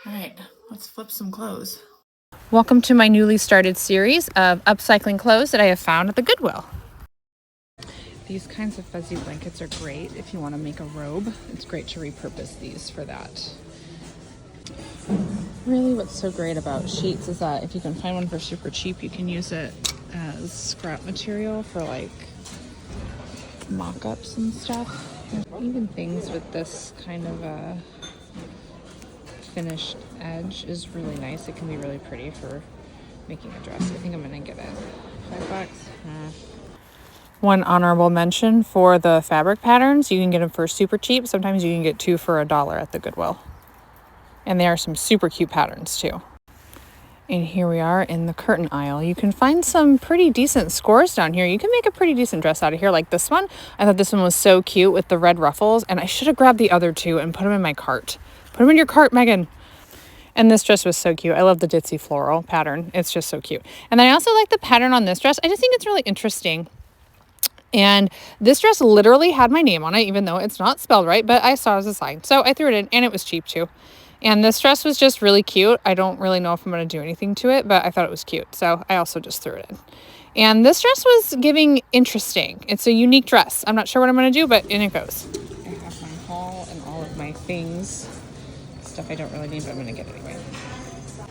All right, let's flip some clothes. Welcome to my newly started series of upcycling clothes that I have found at the Goodwill. These kinds of fuzzy blankets are great if you want to make a robe. It's great to repurpose these for that. Really what's so great about sheets is that if you can find one for super cheap, you can use it as scrap material for like mock-ups and stuff. Even things with this kind of a finished edge is really nice. It can be really pretty for making a dress. I think I'm gonna get it $5. One honorable mention for the fabric patterns. You can get them for super cheap. Sometimes you can get 2 for $1 at the Goodwill. And there are some super cute patterns too. And here we are in the curtain aisle. You can find some pretty decent scores down here. You can make a pretty decent dress out of here like this one. I thought this one was so cute with the red ruffles, and I should have grabbed the other two and put them in my cart. Put them in your cart, Megan. And this dress was so cute. I love the ditzy floral pattern. It's just so cute. And then I also like the pattern on this dress. I just think it's really interesting. And this dress literally had my name on it, even though it's not spelled right, but I saw it as a sign. So I threw it in, and it was cheap too. And this dress was just really cute. I don't really know if I'm going to do anything to it, but I thought it was cute. So I also just threw it in. And this dress was giving interesting. It's a unique dress. I'm not sure what I'm going to do, but in it goes. I have my haul and all of my things. Stuff I don't really need, but I'm going to get it anyway. Look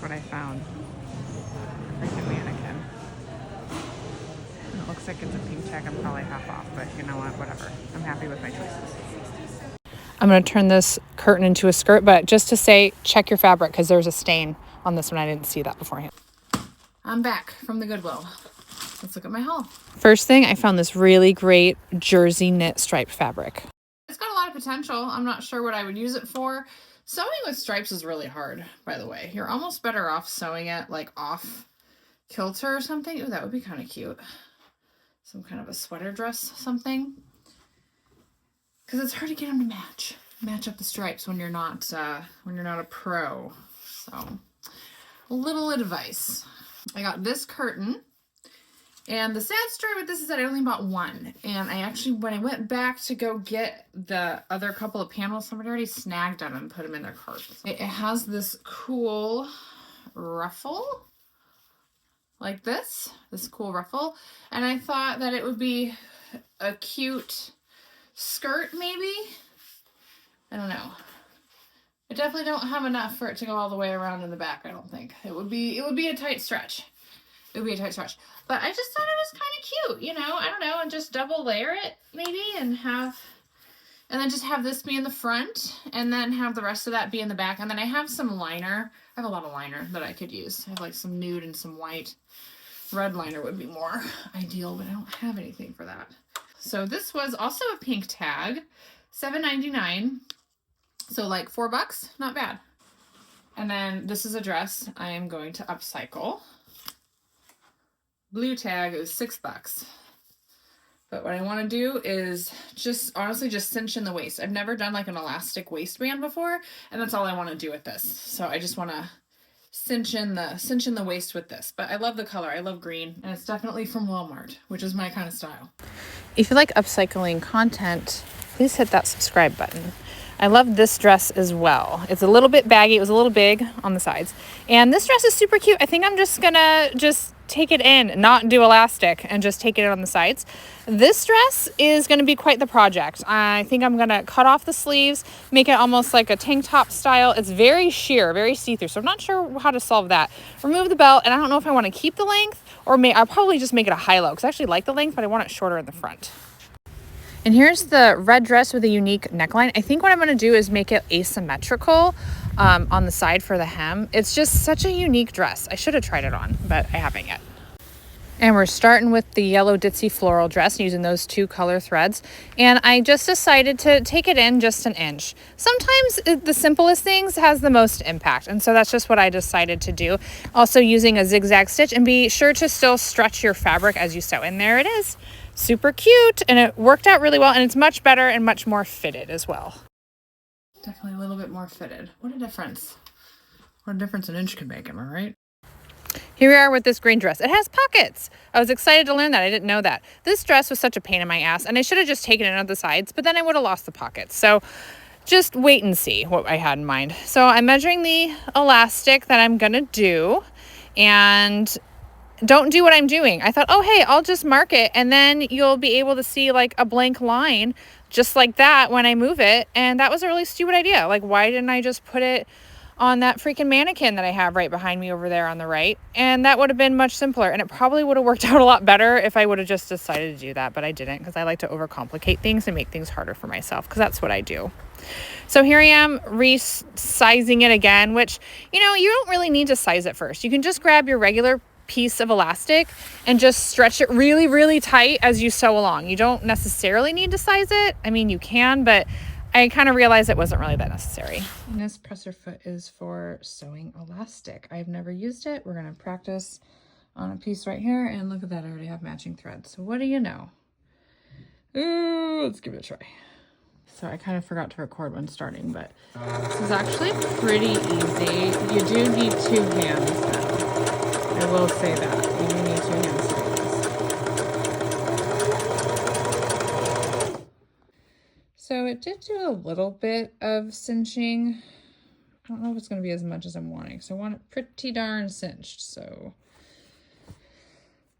what I found. Freaking mannequin. It looks like it's a pink tag. I'm probably half off, but you know what? Whatever. I'm happy with my choices. I'm going to turn this curtain into a skirt, but just to say, check your fabric because there's a stain on this one. I didn't see that beforehand. I'm back from the Goodwill. Let's look at my haul. First thing, I found this really great jersey knit striped fabric. It's got a lot of potential. I'm not sure what I would use it for. Sewing with stripes is really hard, by the way. You're almost better off sewing it like off kilter or something. Ooh, that would be kind of cute. Some kind of a sweater dress, something. Because it's hard to get them to match up the stripes when you're not a pro. So, a little advice. I got this curtain. And the sad story with this is that I only bought one. And I actually, when I went back to go get the other couple of panels, somebody already snagged them and put them in their cart. It has this cool ruffle, like this cool ruffle. And I thought that it would be a cute skirt, maybe? I don't know. I definitely don't have enough for it to go all the way around in the back, I don't think. It would be a tight stretch. It would be a tight stretch. But I just thought it was kind of cute, you know? I don't know, and just double layer it, maybe, and then just have this be in the front, and then have the rest of that be in the back. And then I have some liner. I have a lot of liner that I could use. I have like some nude and some white. Red liner would be more ideal, but I don't have anything for that. So this was also a pink tag, $7.99. So like $4, not bad. And then this is a dress I am going to upcycle. Blue tag is $6. But what I want to do is honestly just cinch in the waist. I've never done like an elastic waistband before, and that's all I want to do with this. So I just want to cinch in the waist with this. But I love the color. I love green, and it's definitely from Walmart, which is my kind of style. If you like upcycling content, please hit that subscribe button. I love this dress as well. It's a little bit baggy. It was a little big on the sides. And this dress is super cute. I think I'm just gonna take it in, not do elastic, and just take it in on the sides. This dress is gonna be quite the project. I think I'm gonna cut off the sleeves, make it almost like a tank top style. It's very sheer, very see-through, so I'm not sure how to solve that. Remove the belt, and I don't know if I wanna keep the length, or I'll probably just make it a high-low, because I actually like the length, but I want it shorter in the front. And here's the red dress with a unique neckline. I think what I'm going to do is make it asymmetrical on the side for the hem. It's just such a unique dress. I should have tried it on, but I haven't yet. And we're starting with the yellow ditzy floral dress using those 2 color threads. And I just decided to take it in just an inch. Sometimes the simplest things has the most impact. And so that's just what I decided to do. Also using a zigzag stitch, and be sure to still stretch your fabric as you sew. And there it is. Super cute, and it worked out really well, and it's much better and much more fitted as well. Definitely a little bit more fitted. What a difference. What a difference an inch can make, am I right? Here we are with this green dress. It has pockets. I was excited to learn that. I didn't know that. This dress was such a pain in my ass, and I should have just taken it out of the sides, but then I would have lost the pockets. So just wait and see what I had in mind. So I'm measuring the elastic that I'm gonna do, and don't do what I'm doing. I thought, oh, hey, I'll just mark it, and then you'll be able to see like a blank line just like that when I move it. And that was a really stupid idea. Like, why didn't I just put it on that freaking mannequin that I have right behind me over there on the right? And that would have been much simpler, and it probably would have worked out a lot better if I would have just decided to do that, but I didn't, because I like to overcomplicate things and make things harder for myself, because that's what I do. So here I am resizing it again, which, you know, you don't really need to size it first. You can just grab your regular piece of elastic and just stretch it really, really tight as you sew along. You don't necessarily need to size it. I mean, you can, but I kind of realized it wasn't really that necessary. And this presser foot is for sewing elastic. I've never used it. We're going to practice on a piece right here, and look at that, I already have matching threads. So what do you know? Ooh, let's give it a try. So I kind of forgot to record when starting, but this is actually pretty easy. You do need 2 hands though. I will say that. You do need 2 hands to do this. So it did do a little bit of cinching. I don't know if it's going to be as much as I'm wanting. So I want it pretty darn cinched. So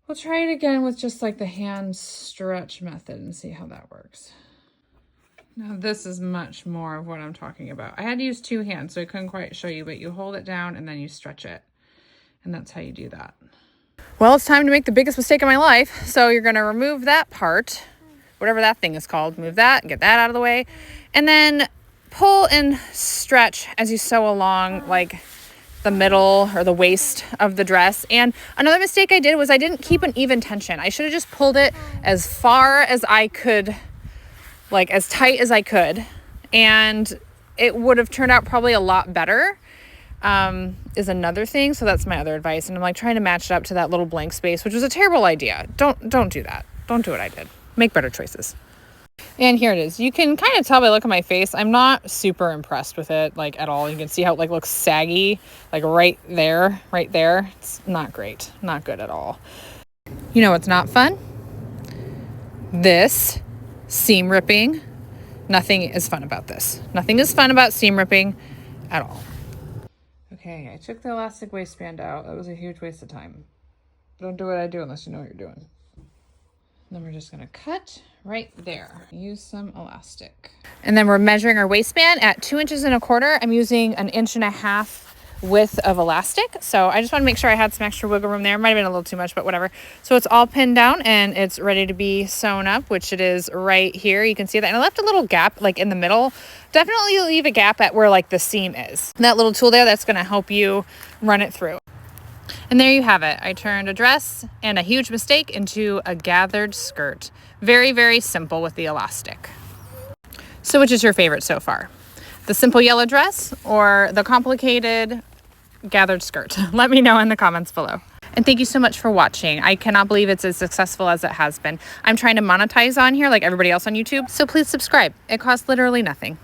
we'll try it again with just like the hand stretch method and see how that works. Now this is much more of what I'm talking about. I had to use 2 hands, so I couldn't quite show you, but you hold it down and then you stretch it. And that's how you do that. Well, it's time to make the biggest mistake of my life. So you're gonna remove that part, whatever that thing is called, move that, get that out of the way, and then pull and stretch as you sew along like the middle or the waist of the dress. And another mistake I did was I didn't keep an even tension. I should have just pulled it as far as I could, like as tight as I could, and it would have turned out probably a lot better, is another thing. So that's my other advice. And I'm like trying to match it up to that little blank space, which was a terrible idea. Don't do that. Don't do what I did. Make better choices. And here it is. You can kind of tell by the look at my face, I'm not super impressed with it, like at all. You can see how it like looks saggy, like right there. It's not great, not good at all. You know what's not fun? This seam ripping. Nothing is fun about this. Nothing is fun about seam ripping at all. Okay, I took the elastic waistband out. That was a huge waste of time. Don't do what I do unless you know what you're doing. Then we're just gonna cut right there. Use some elastic. And then we're measuring our waistband at 2 1/4 inches. I'm using 1.5 inches width of elastic. So I just want to make sure I had some extra wiggle room there. Might have been a little too much, but whatever. So it's all pinned down and it's ready to be sewn up, which it is right here. You can see that. And I left a little gap like in the middle. Definitely leave a gap at where like the seam is. And that little tool there, that's going to help you run it through. And there you have it. I turned a dress and a huge mistake into a gathered skirt. Very, very simple with the elastic. So which is your favorite so far? The simple yellow dress or the complicated gathered skirt? Let me know in the comments below. And thank you so much for watching. I cannot believe it's as successful as it has been. I'm trying to monetize on here like everybody else on YouTube, so please subscribe. It costs literally nothing.